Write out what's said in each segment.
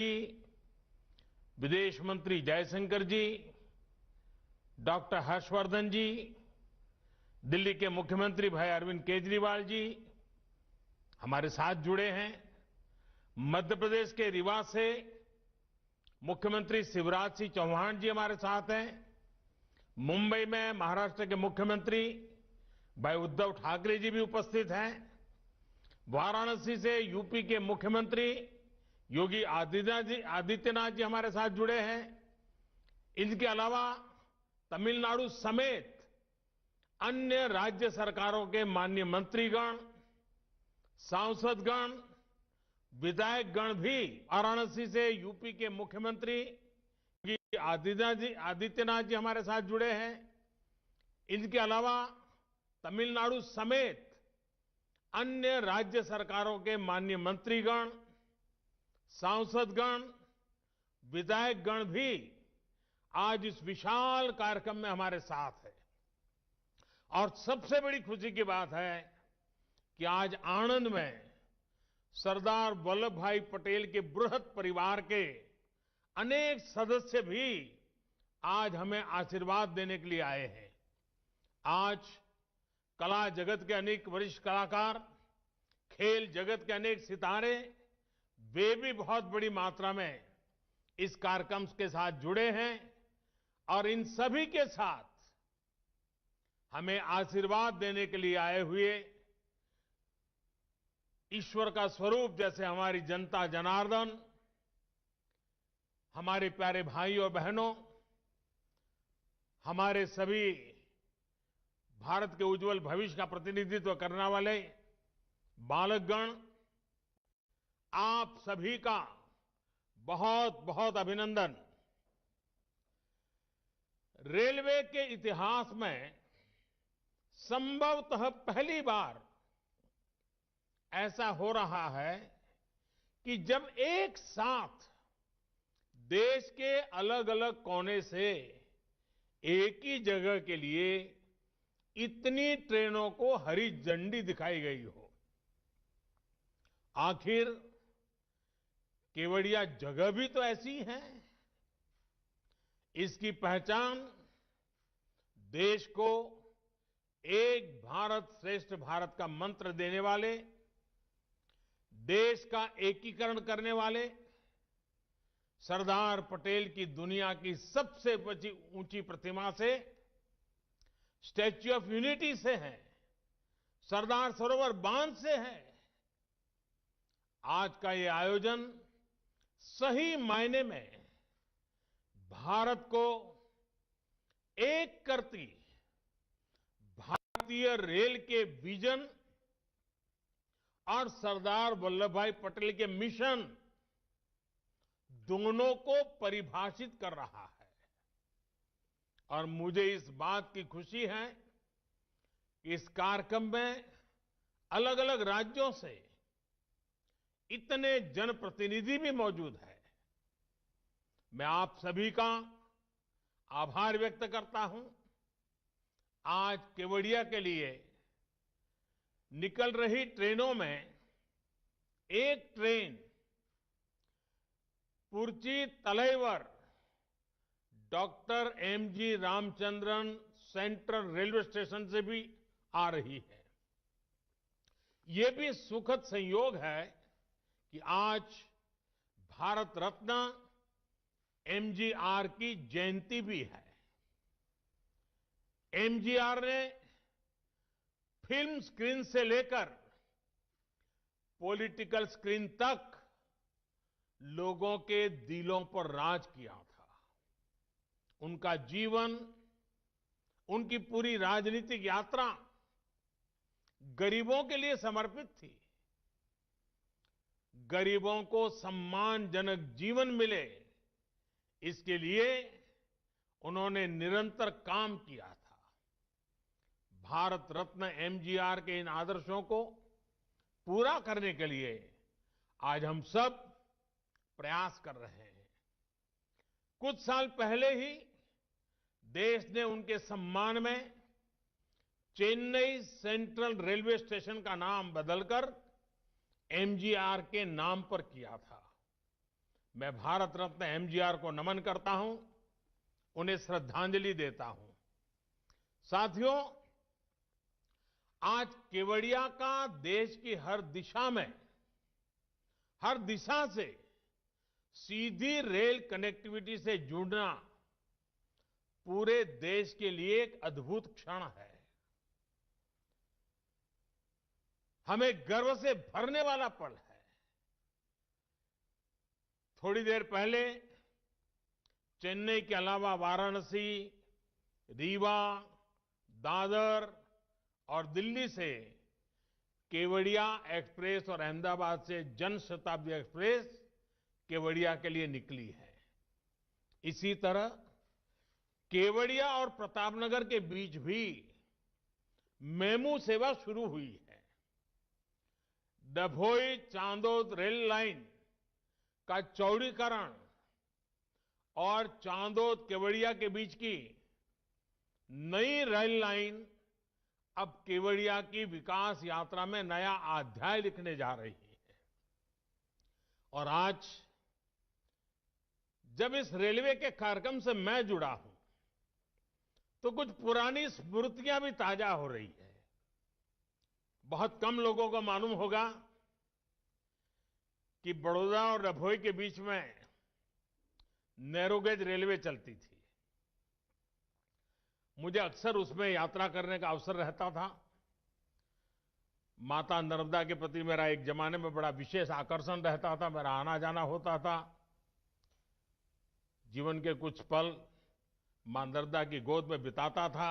जी, विदेश मंत्री जयशंकर जी, डॉक्टर हर्षवर्धन जी, दिल्ली के मुख्यमंत्री भाई अरविंद केजरीवाल जी हमारे साथ जुड़े हैं। मध्य प्रदेश के रीवा से मुख्यमंत्री शिवराज सिंह चौहान जी हमारे साथ हैं। मुंबई में महाराष्ट्र के मुख्यमंत्री भाई उद्धव ठाकरे जी भी उपस्थित हैं। वाराणसी से यूपी के मुख्यमंत्री योगी आदित्यनाथ जी हमारे साथ जुड़े हैं। इनके अलावा तमिलनाडु समेत अन्य राज्य सरकारों के माननीय मंत्रीगण, सांसदगण, विधायकगण भी वाराणसी से यूपी के मुख्यमंत्री योगी आदित्यनाथ जी हमारे साथ जुड़े हैं। इनके अलावा तमिलनाडु समेत अन्य राज्य सरकारों के माननीय मंत्रीगण, सांसदगण, विधायकगण भी आज इस विशाल कार्यक्रम में हमारे साथ है। और सबसे बड़ी खुशी की बात है कि आज आणंद में सरदार वल्लभ भाई पटेल के बृहत परिवार के अनेक सदस्य भी आज हमें आशीर्वाद देने के लिए आए हैं। आज कला जगत के अनेक वरिष्ठ कलाकार, खेल जगत के अनेक सितारे, वे भी बहुत बड़ी मात्रा में इस कार्यक्रम के साथ जुड़े हैं और इन सभी के साथ हमें आशीर्वाद देने के लिए आए हुए ईश्वर का स्वरूप जैसे हमारी जनता जनार्दन, हमारे प्यारे भाई और बहनों, हमारे सभी भारत के उज्जवल भविष्य का प्रतिनिधित्व करने वाले बालकगण, आप सभी का बहुत बहुत अभिनंदन। रेलवे के इतिहास में संभवतः पहली बार ऐसा हो रहा है कि जब एक साथ देश के अलग अलग कोने से एक ही जगह के लिए इतनी ट्रेनों को हरी झंडी दिखाई गई हो। आखिर केवड़िया जगह भी तो ऐसी है। इसकी पहचान देश को एक भारत श्रेष्ठ भारत का मंत्र देने वाले, देश का एकीकरण करने वाले सरदार पटेल की दुनिया की सबसे ऊंची प्रतिमा से, स्टैच्यू ऑफ यूनिटी से है, सरदार सरोवर बांध से है। आज का ये आयोजन सही मायने में भारत को एक करती भारतीय रेल के विजन और सरदार वल्लभ भाई पटेल के मिशन दोनों को परिभाषित कर रहा है। और मुझे इस बात की खुशी है कि इस कार्यक्रम में अलग अलग राज्यों से इतने जनप्रतिनिधि भी मौजूद हैं। मैं आप सभी का आभार व्यक्त करता हूं। आज केवड़िया के लिए निकल रही ट्रेनों में एक train Puratchi Thalaivar doctor M G Ramachandran central railway station से भी आ रही है। ये भी सुखद संयोग है कि आज भारत रत्न एमजीआर की जयंती भी है। एमजीआर ने फिल्म स्क्रीन से लेकर पॉलिटिकल स्क्रीन तक लोगों के दिलों पर राज किया था। उनका जीवन, उनकी पूरी राजनीतिक यात्रा गरीबों के लिए समर्पित थी। गरीबों को सम्मानजनक जीवन मिले, इसके लिए उन्होंने निरंतर काम किया था। भारत रत्न एमजीआर के इन आदर्शों को पूरा करने के लिए आज हम सब प्रयास कर रहे हैं। कुछ साल पहले ही देश ने उनके सम्मान में चेन्नई सेंट्रल रेलवे स्टेशन का नाम बदलकर एमजीआर के नाम पर किया था। मैं भारत रत्न एमजीआर को नमन करता हूं, उन्हें श्रद्धांजलि देता हूं। साथियों, आज केवड़िया का देश की हर दिशा में, हर दिशा से सीधी रेल कनेक्टिविटी से जुड़ना पूरे देश के लिए एक अद्भुत क्षण है। हमें गर्व से भरने वाला पल है। थोड़ी देर पहले चेन्नई के अलावा वाराणसी, रीवा, दादर और दिल्ली से केवड़िया एक्सप्रेस और अहमदाबाद से जन शताब्दी एक्सप्रेस केवड़िया के लिए निकली है। इसी तरह केवड़िया और प्रतापनगर के बीच भी मेमू सेवा शुरू हुई है। डभोई चांदोद रेल लाइन का चौड़ीकरण और चांदोद केवड़िया के बीच की नई रेल लाइन अब केवड़िया की विकास यात्रा में नया अध्याय लिखने जा रही है। और आज जब इस रेलवे के कार्यक्रम से मैं जुड़ा हूं, तो कुछ पुरानी स्मृतियां भी ताजा हो रही है। बहुत कम लोगों को मालूम होगा कि बड़ौदा और डभोई के बीच में नैरोगेज रेलवे चलती थी। मुझे अक्सर उसमें यात्रा करने का अवसर रहता था। माता नर्मदा के प्रति मेरा एक जमाने में बड़ा विशेष आकर्षण रहता था। मेरा आना जाना होता था। जीवन के कुछ पल मां नर्मदा की गोद में बिताता था।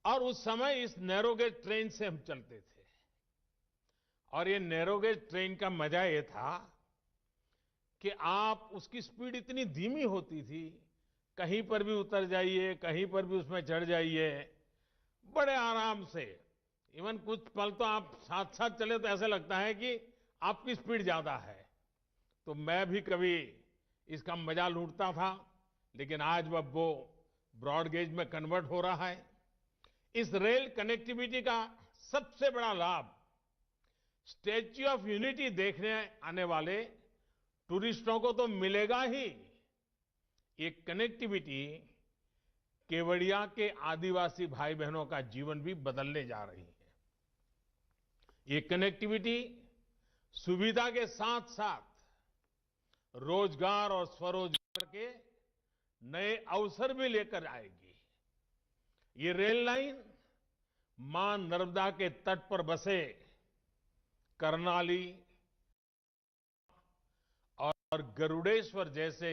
और उस समय इस नैरोगेज ट्रेन से हम चलते थे। और ये नैरोगेज ट्रेन का मजा ये था कि आप उसकी स्पीड इतनी धीमी होती थी, कहीं पर भी उतर जाइए, कहीं पर भी उसमें चढ़ जाइए, बड़े आराम से। इवन कुछ पल तो आप साथ साथ चले तो ऐसा लगता है कि आपकी स्पीड ज्यादा है। तो मैं भी कभी इसका मजा लूटता था। लेकिन आज अब वो ब्रॉड गेज में कन्वर्ट हो रहा है। इस रेल कनेक्टिविटी का सबसे बड़ा लाभ स्टैच्यू ऑफ यूनिटी देखने आने वाले टूरिस्टों को तो मिलेगा ही। ये कनेक्टिविटी केवड़िया के आदिवासी भाई बहनों का जीवन भी बदलने जा रही है। ये कनेक्टिविटी सुविधा के साथ साथ रोजगार और स्वरोजगार के नए अवसर भी लेकर आएगी। ये रेल लाइन मां नर्मदा के तट पर बसे कर्नाली और गरुड़ेश्वर जैसे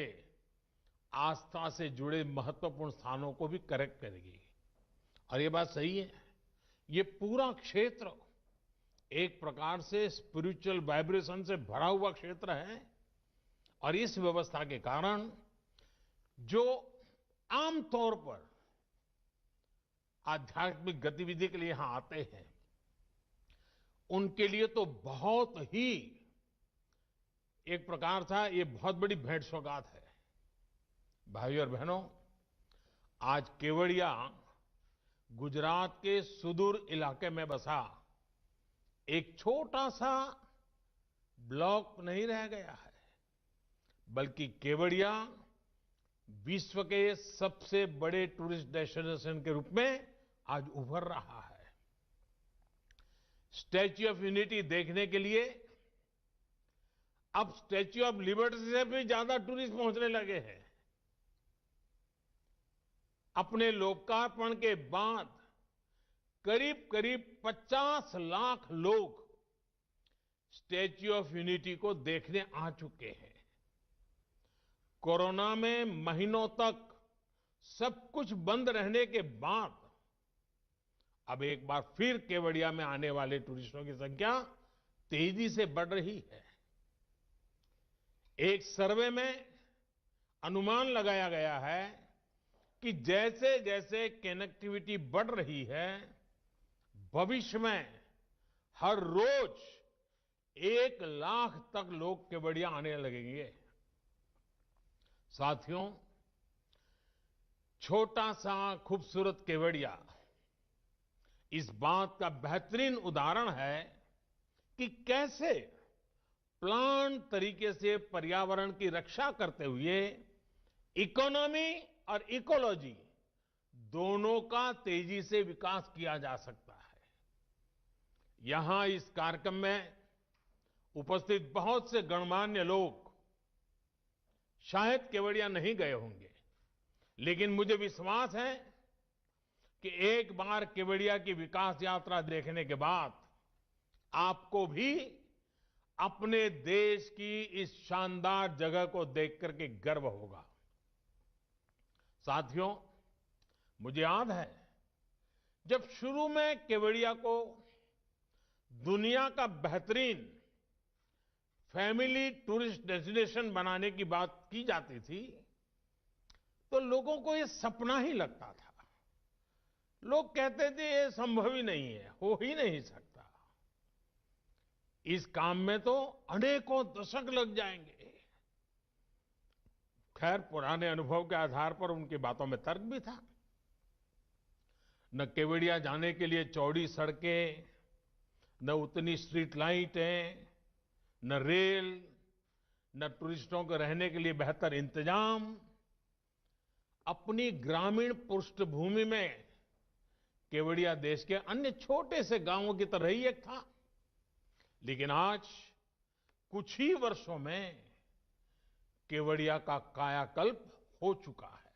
आस्था से जुड़े महत्वपूर्ण स्थानों को भी कनेक्ट करेगी। और ये बात सही है, ये पूरा क्षेत्र एक प्रकार से स्पिरिचुअल वाइब्रेशन से भरा हुआ क्षेत्र है। और इस व्यवस्था के कारण जो आमतौर पर आध्यात्मिक गतिविधि के लिए यहां आते हैं, उनके लिए तो बहुत ही एक प्रकार था, ये बहुत बड़ी भेंट सौगात है। भाइयों और बहनों, आज केवड़िया गुजरात के सुदूर इलाके में बसा एक छोटा सा ब्लॉक नहीं रह गया है, बल्कि केवड़िया विश्व के सबसे बड़े टूरिस्ट डेस्टिनेशन के रूप में आज उभर रहा है। स्टैच्यू ऑफ यूनिटी देखने के लिए अब स्टैच्यू ऑफ लिबर्टी से भी ज्यादा टूरिस्ट पहुंचने लगे हैं। अपने लोकार्पण के बाद करीब करीब 50 लाख लोग स्टैच्यू ऑफ यूनिटी को देखने आ चुके हैं। कोरोना में महीनों तक सब कुछ बंद रहने के बाद अब एक बार फिर केवड़िया में आने वाले टूरिस्टों की संख्या तेजी से बढ़ रही है। एक सर्वे में अनुमान लगाया गया है कि जैसे जैसे कनेक्टिविटी बढ़ रही है, भविष्य में हर रोज 1 लाख तक लोग केवड़िया आने लगेंगे। साथियों, छोटा सा खूबसूरत केवड़िया इस बात का बेहतरीन उदाहरण है कि कैसे प्लान तरीके से पर्यावरण की रक्षा करते हुए इकोनॉमी और इकोलॉजी दोनों का तेजी से विकास किया जा सकता है। यहां इस कार्यक्रम में उपस्थित बहुत से गणमान्य लोग शायद केवड़िया नहीं गए होंगे, लेकिन मुझे विश्वास है कि एक बार केवड़िया की विकास यात्रा देखने के बाद आपको भी अपने देश की इस शानदार जगह को देख करके गर्व होगा। साथियों, मुझे याद है जब शुरू में केवड़िया को दुनिया का बेहतरीन फैमिली टूरिस्ट डेस्टिनेशन बनाने की बात की जाती थी तो लोगों को ये सपना ही लगता था। लोग कहते थे ये संभव ही नहीं है, हो ही नहीं सकता, इस काम में तो अनेकों दशक लग जाएंगे। खैर, पुराने अनुभव के आधार पर उनकी बातों में तर्क भी था। न केवड़िया जाने के लिए चौड़ी सड़कें, न उतनी स्ट्रीट लाइटें, न रेल, न टूरिस्टों को रहने के लिए बेहतर इंतजाम। अपनी ग्रामीण पृष्ठभूमि में केवड़िया देश के अन्य छोटे से गांवों की तरह ही एक था, लेकिन आज कुछ ही वर्षों में केवड़िया का कायाकल्प हो चुका है।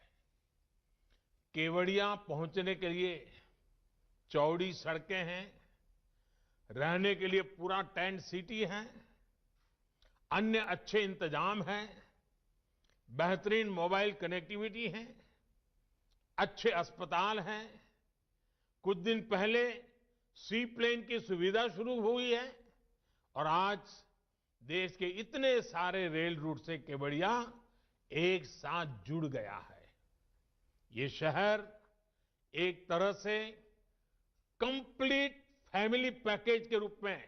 केवड़िया पहुंचने के लिए चौड़ी सड़कें हैं, रहने के लिए पूरा टेंट सिटी है, अन्य अच्छे इंतजाम हैं, बेहतरीन मोबाइल कनेक्टिविटी है, अच्छे अस्पताल हैं। कुछ दिन पहले सी प्लेन की सुविधा शुरू हुई है और आज देश के इतने सारे रेल रूट से केवड़िया एक साथ जुड़ गया है। ये शहर एक तरह से कंप्लीट फैमिली पैकेज के रूप में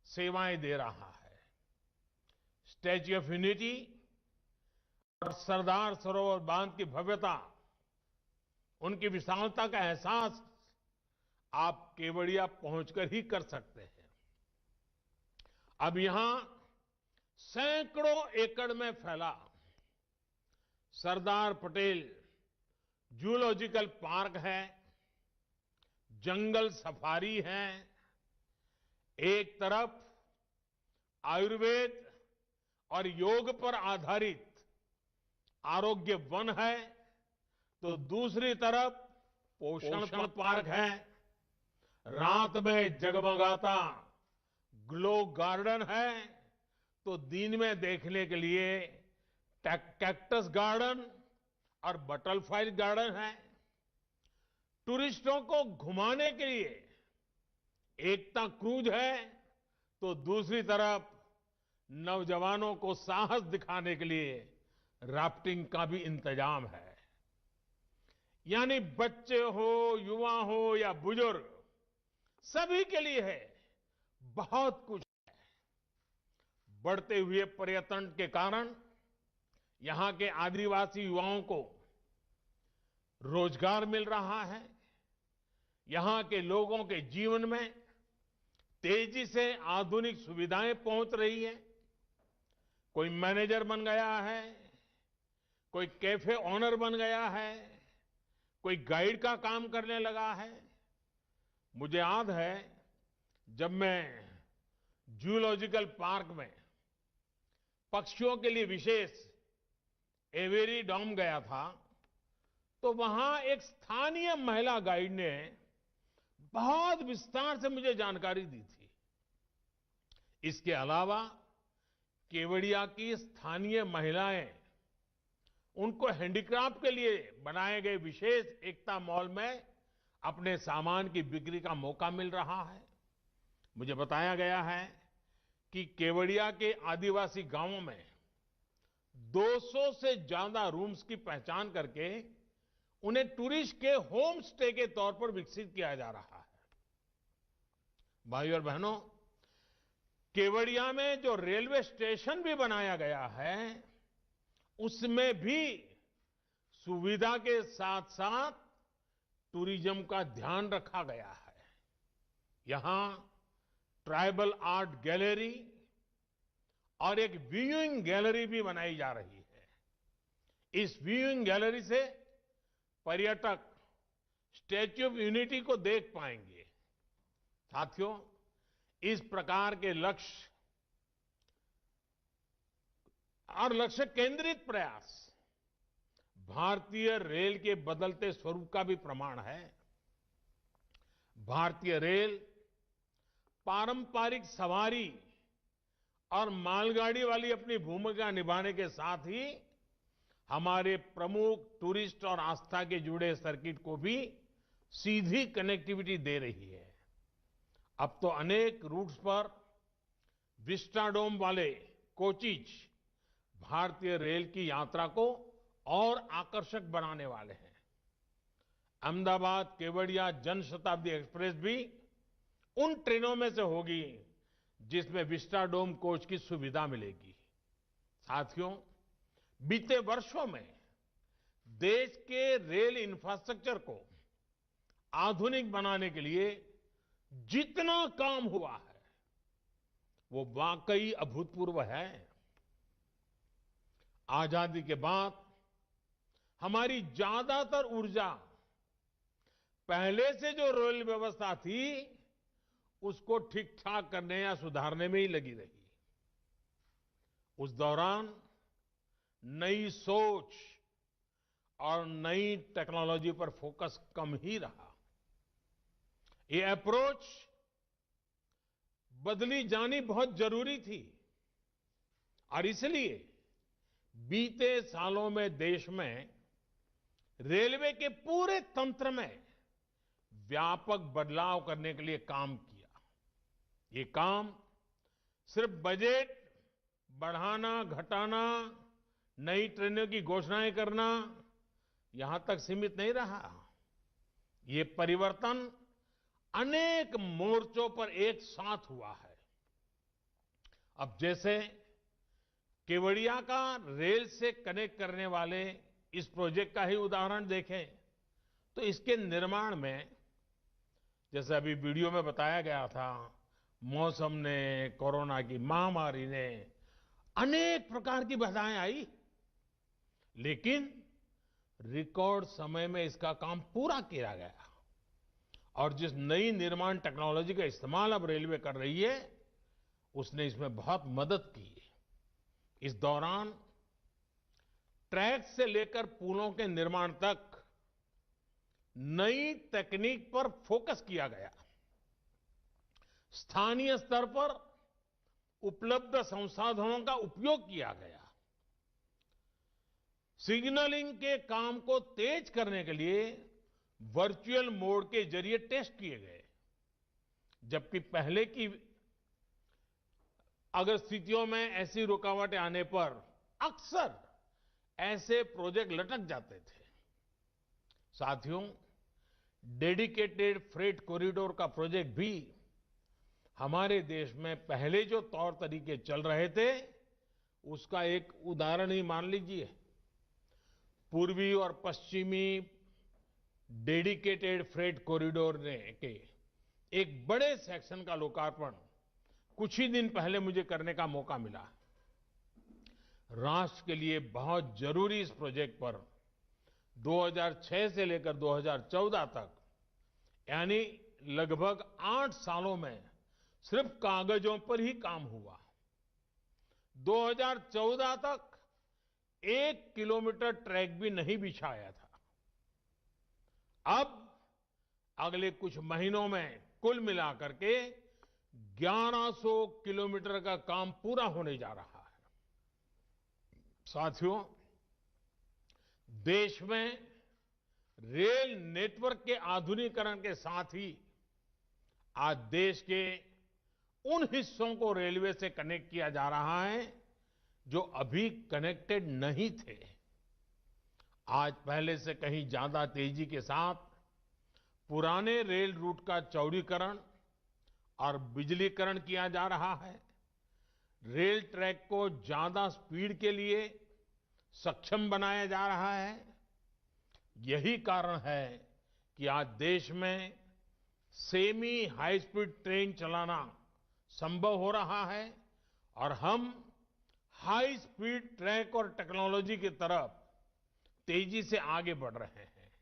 सेवाएं दे रहा है। स्टैच्यू ऑफ यूनिटी और सरदार सरोवर बांध की भव्यता, उनकी विशालता का एहसास आप केवड़िया पहुंचकर ही कर सकते हैं। अब यहां सैकड़ों एकड़ में फैला सरदार पटेल जूलॉजिकल पार्क है, जंगल सफारी है। एक तरफ आयुर्वेद और योग पर आधारित आरोग्य वन है, तो दूसरी तरफ पोषण पार्क है। रात में जगमगाता ग्लो गार्डन है, तो दिन में देखने के लिए कैक्टस गार्डन और बटरफ्लाई गार्डन है। टूरिस्टों को घुमाने के लिए एकता क्रूज है, तो दूसरी तरफ नौजवानों को साहस दिखाने के लिए राफ्टिंग का भी इंतजाम है। यानी बच्चे हो, युवा हो या बुजुर्ग, सभी के लिए है बहुत कुछ है। बढ़ते हुए पर्यटन के कारण यहां के आदिवासी युवाओं को रोजगार मिल रहा है। यहां के लोगों के जीवन में तेजी से आधुनिक सुविधाएं पहुंच रही है। कोई मैनेजर बन गया है, कोई कैफे ओनर बन गया है, कोई गाइड का काम करने लगा है। मुझे याद है जब मैं जूलॉजिकल पार्क में पक्षियों के लिए विशेष एवेरी डॉम गया था, तो वहां एक स्थानीय महिला गाइड ने बहुत विस्तार से मुझे जानकारी दी थी। इसके अलावा केवड़िया की स्थानीय महिलाएं उनको हैंडीक्राफ्ट के लिए बनाए गए विशेष एकता मॉल में अपने सामान की बिक्री का मौका मिल रहा है। मुझे बताया गया है कि केवड़िया के आदिवासी गांवों में 200 से ज्यादा रूम्स की पहचान करके उन्हें टूरिस्ट के होम स्टे के तौर पर विकसित किया जा रहा है। भाइयों और बहनों, केवड़िया में जो रेलवे स्टेशन भी बनाया गया है, उसमें भी सुविधा के साथ साथ टूरिज्म का ध्यान रखा गया है। यहां ट्राइबल आर्ट गैलरी, और एक व्यूइंग गैलरी भी बनाई जा रही है। इस व्यूइंग गैलरी से पर्यटक स्टैच्यू ऑफ यूनिटी को देख पाएंगे। साथियों, इस प्रकार के लक्ष्य केंद्रित प्रयास भारतीय रेल के बदलते स्वरूप का भी प्रमाण है। भारतीय रेल पारंपरिक सवारी और मालगाड़ी वाली अपनी भूमिका निभाने के साथ ही हमारे प्रमुख टूरिस्ट और आस्था के जुड़े सर्किट को भी सीधी कनेक्टिविटी दे रही है। अब तो अनेक रूट्स पर विस्टाडोम वाले कोचेज भारतीय रेल की यात्रा को और आकर्षक बनाने वाले हैं। अहमदाबाद केवड़िया जनशताब्दी एक्सप्रेस भी उन ट्रेनों में से होगी जिसमें विस्टाडोम कोच की सुविधा मिलेगी। साथियों, बीते वर्षों में देश के रेल इंफ्रास्ट्रक्चर को आधुनिक बनाने के लिए जितना काम हुआ है वो वाकई अभूतपूर्व है। आजादी के बाद हमारी ज्यादातर ऊर्जा पहले से जो रेल व्यवस्था थी उसको ठीक ठाक करने या सुधारने में ही लगी रही। उस दौरान नई सोच और नई टेक्नोलॉजी पर फोकस कम ही रहा। ये अप्रोच बदली जानी बहुत जरूरी थी और इसलिए बीते सालों में देश में रेलवे के पूरे तंत्र में व्यापक बदलाव करने के लिए काम किया। ये काम सिर्फ बजट बढ़ाना, घटाना, नई ट्रेनों की घोषणाएं करना यहां तक सीमित नहीं रहा। ये परिवर्तन अनेक मोर्चों पर एक साथ हुआ है। अब जैसे केवड़िया का रेल से कनेक्ट करने वाले इस प्रोजेक्ट का ही उदाहरण देखें तो इसके निर्माण में, जैसे अभी वीडियो में बताया गया था, मौसम ने, कोरोना की महामारी ने, अनेक प्रकार की बाधाएं आई, लेकिन रिकॉर्ड समय में इसका काम पूरा किया गया। और जिस नई निर्माण टेक्नोलॉजी का इस्तेमाल अब रेलवे कर रही है उसने इसमें बहुत मदद की। इस दौरान ट्रैक से लेकर पुलों के निर्माण तक नई तकनीक पर फोकस किया गया। स्थानीय स्तर पर उपलब्ध संसाधनों का उपयोग किया गया। सिग्नलिंग के काम को तेज करने के लिए वर्चुअल मोड के जरिए टेस्ट किए गए, जबकि पहले की अगर स्थितियों में ऐसी रुकावटें आने पर अक्सर ऐसे प्रोजेक्ट लटक जाते थे। साथियों, डेडिकेटेड फ्रेट कॉरिडोर का प्रोजेक्ट भी हमारे देश में पहले जो तौर तरीके चल रहे थे उसका एक उदाहरण ही मान लीजिए। पूर्वी और पश्चिमी डेडिकेटेड फ्रेट कॉरिडोर ने के एक बड़े सेक्शन का लोकार्पण कुछ ही दिन पहले मुझे करने का मौका मिला। राष्ट्र के लिए बहुत जरूरी इस प्रोजेक्ट पर 2006 से लेकर 2014 तक, यानी लगभग 8 सालों में सिर्फ कागजों पर ही काम हुआ। 2014 तक 1 किलोमीटर ट्रैक भी नहीं बिछाया था। अब अगले कुछ महीनों में कुल मिलाकर के 1100 किलोमीटर का काम पूरा होने जा रहा है। साथियों, देश में रेल नेटवर्क के आधुनिकीकरण के साथ ही आज देश के उन हिस्सों को रेलवे से कनेक्ट किया जा रहा है जो अभी कनेक्टेड नहीं थे। आज पहले से कहीं ज्यादा तेजी के साथ पुराने रेल रूट का चौड़ीकरण और बिजलीकरण किया जा रहा है। रेल ट्रैक को ज्यादा स्पीड के लिए सक्षम बनाया जा रहा है। यही कारण है कि आज देश में सेमी 'हाई स्पीड ट्रेन चलाना संभव हो रहा है और हम हाई स्पीड ट्रैक और टेक्नोलॉजी की तरफ तेजी से आगे बढ़ रहे हैं।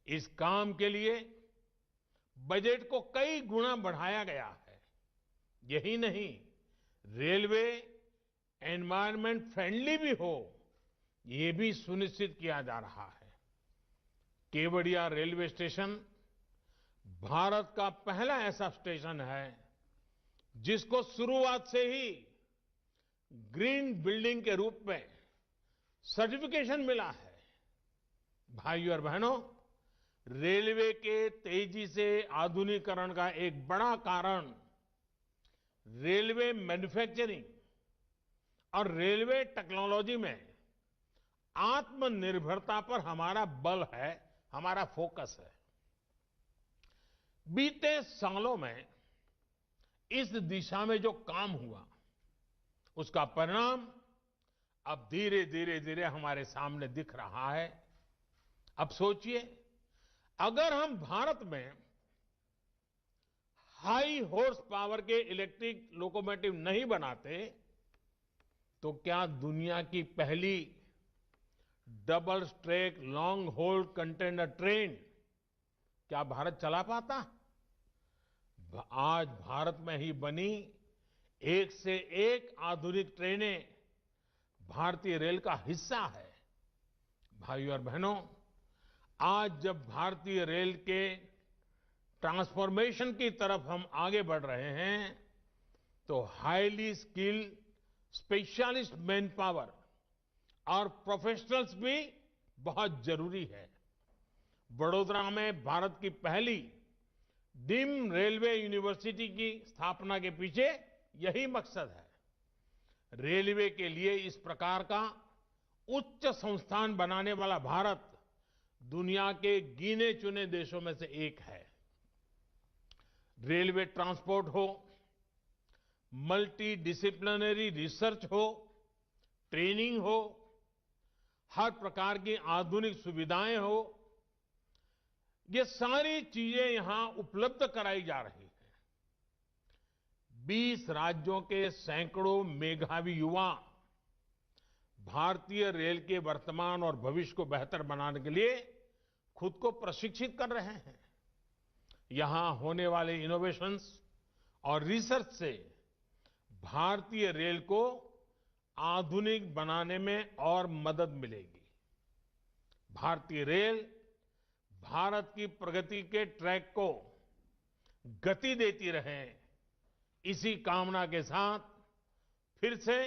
इस काम के लिए बजट को कई गुना बढ़ाया गया है। यही नहीं, रेलवे एनवायरनमेंट फ्रेंडली भी हो, ये भी सुनिश्चित किया जा रहा है। केवड़िया रेलवे स्टेशन भारत का पहला ऐसा स्टेशन है जिसको शुरुआत से ही ग्रीन बिल्डिंग के रूप में सर्टिफिकेशन मिला है। भाइयों और बहनों, रेलवे के तेजी से आधुनिकीकरण का एक बड़ा कारण रेलवे मैन्युफैक्चरिंग और रेलवे टेक्नोलॉजी में आत्मनिर्भरता पर हमारा बल है, हमारा फोकस है। बीते सालों में इस दिशा में जो काम हुआ, उसका परिणाम अब धीरे धीरे धीरे हमारे सामने दिख रहा है। अब सोचिए, अगर हम भारत में हाई हॉर्स पावर के इलेक्ट्रिक लोकोमोटिव नहीं बनाते, तो क्या दुनिया की पहली double stack long haul container train क्या भारत चला पाता? आज भारत में ही बनी एक से एक आधुनिक ट्रेनें भारतीय रेल का हिस्सा है। भाइयों और बहनों, आज जब भारतीय रेल के ट्रांसफॉर्मेशन की तरफ हम आगे बढ़ रहे हैं, तो highly skilled specialist man power और प्रोफेशनल्स भी बहुत जरूरी है। वडोदरा में भारत की पहली डीम्ड रेलवे यूनिवर्सिटी की स्थापना के पीछे यही मकसद है। रेलवे के लिए इस प्रकार का उच्च संस्थान बनाने वाला भारत दुनिया के गिने चुने देशों में से एक है। रेलवे ट्रांसपोर्ट हो, मल्टी डिसिप्लिनरी रिसर्च हो, ट्रेनिंग हो, हर प्रकार की आधुनिक सुविधाएं हो, ये सारी चीजें यहां उपलब्ध कराई जा रही है। 20 राज्यों के सैकड़ों मेधावी युवा भारतीय रेल के वर्तमान और भविष्य को बेहतर बनाने के लिए खुद को प्रशिक्षित कर रहे हैं। यहां होने वाले इनोवेशंस और रिसर्च से भारतीय रेल को आधुनिक बनाने में और मदद मिलेगी। भारतीय रेल भारत की प्रगति के ट्रैक को गति देती रहे, इसी कामना के साथ फिर से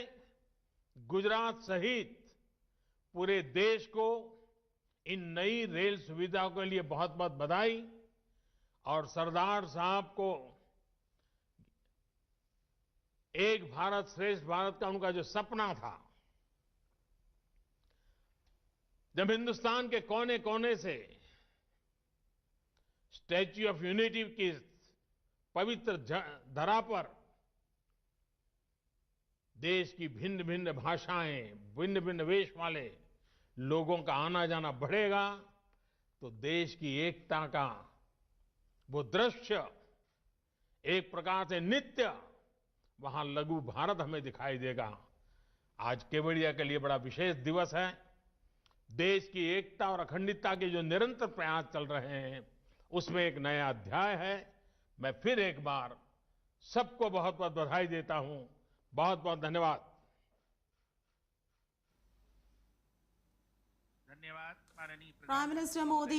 गुजरात सहित पूरे देश को इन नई रेल सुविधाओं के लिए बहुत बहुत बधाई। और सरदार साहब को एक भारत श्रेष्ठ भारत का उनका जो सपना था, जब हिंदुस्तान के कोने कोने से स्टैच्यू ऑफ यूनिटी की पवित्र धरा पर देश की भिन्न भिन्न भाषाएं, भिन्न भिन्न वेश वाले लोगों का आना जाना बढ़ेगा, तो देश की एकता का वो दृश्य एक प्रकार से नित्य वहां लघु भारत हमें दिखाई देगा। आज केवड़िया के लिए बड़ा विशेष दिवस है। देश की एकता और अखंडता के जो निरंतर प्रयास चल रहे हैं, उसमें एक नया अध्याय है। मैं फिर एक बार सबको बहुत बहुत बधाई देता हूं। बहुत बहुत धन्यवाद। धन्यवाद माननीय Prime Minister Modi